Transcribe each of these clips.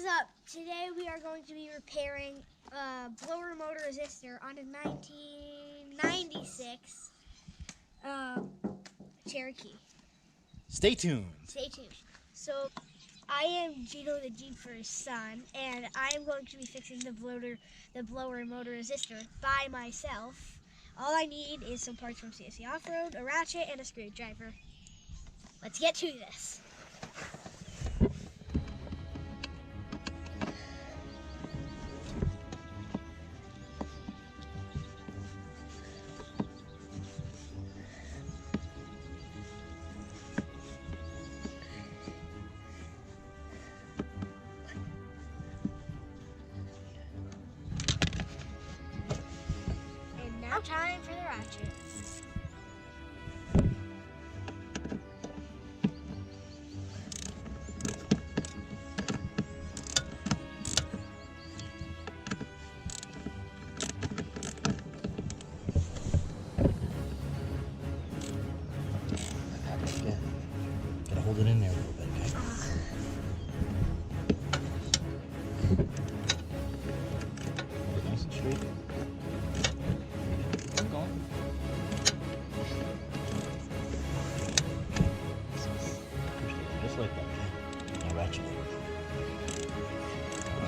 up? Today we are going to be repairing a blower motor resistor on a 1996 Cherokee. Stay tuned. Stay tuned. So I am Gino the Jeep's son, and I am going to be fixing the blower motor resistor by myself. All I need is some parts from CSC Off-Road, a ratchet, and a screwdriver. Let's get to this. Now time for the ratchet. Gotta hold it in there a little bit, okay? Hold it nice and straight. Keep going. Just like that, okay? Now ratchet it.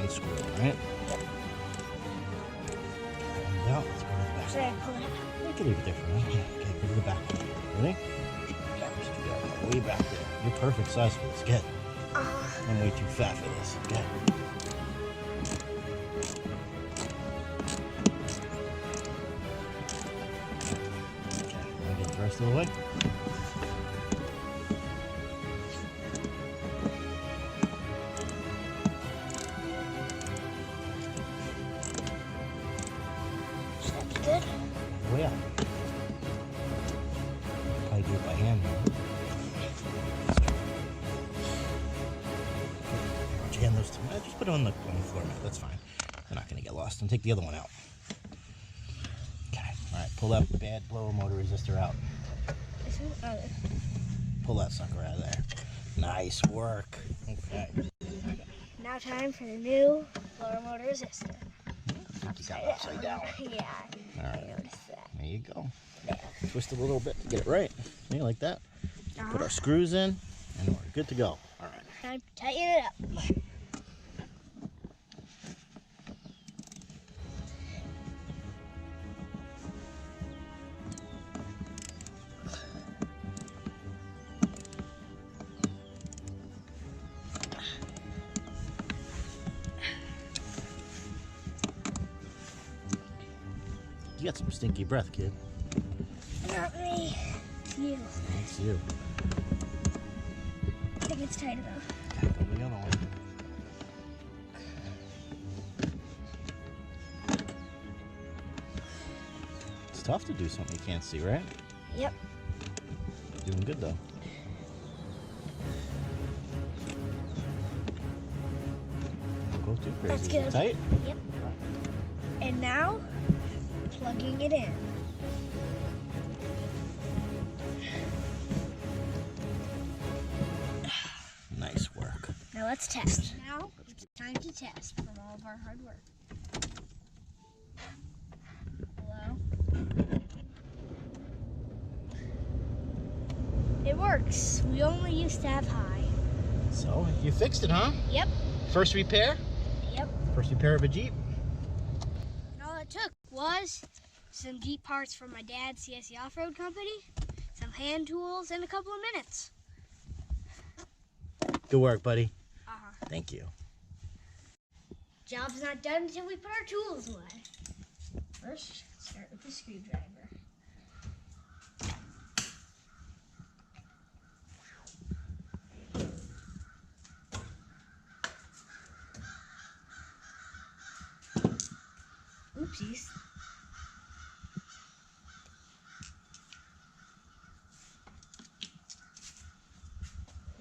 Unscrew it, right? Now, let's go to the back. Should I pull it out? We can leave it there for now. Okay, go to the back. Ready? Way back there. You're perfect size for this. Get. I'm way too fat for this. Get. Okay, want to get the rest of the way? That's good. Way up. Probably do it by hand now. Jam those two. Just put it on the floor mat. That's fine. They're not going to get lost. And take the other one out. Okay. All right. Pull that bad blower motor resistor out. Pull that sucker out of there. Nice work. Okay. Now time for the new blower motor resistor. You got it upside down. Yeah. All I right. noticed that. There you go. There. Twist it a little bit to get it right. See, like that. Put our screws in, and we're good to go. All right. Time to tighten it up. You got some stinky breath, kid. Not me. It's you. It's you. I think it's tight enough. Okay, go to the other one. It's tough to do something you can't see, right? Yep. Doing good though. Don't go too crazy. That's Is it good. tight? Yep. And now, plugging it in. Nice work. Now let's test. Now it's time to test from all of our hard work. Hello? It works. We only used to have high. So, you fixed it, huh? Yep. First repair? Yep. First repair of a Jeep? And all it took was some Jeep parts from my dad's CSC Off-Road company, some hand tools, and a couple of minutes. Good work, buddy. Uh-huh. Thank you. Job's not done until we put our tools away. First, start with the screwdriver. Oopsies.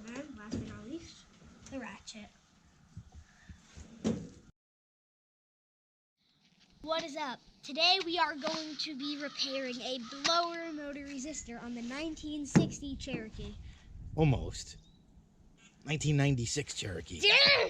And last but not least, the ratchet. What is up? Today we are going to be repairing a blower motor resistor on the 1960 Cherokee. Almost. 1996 Cherokee. Damn!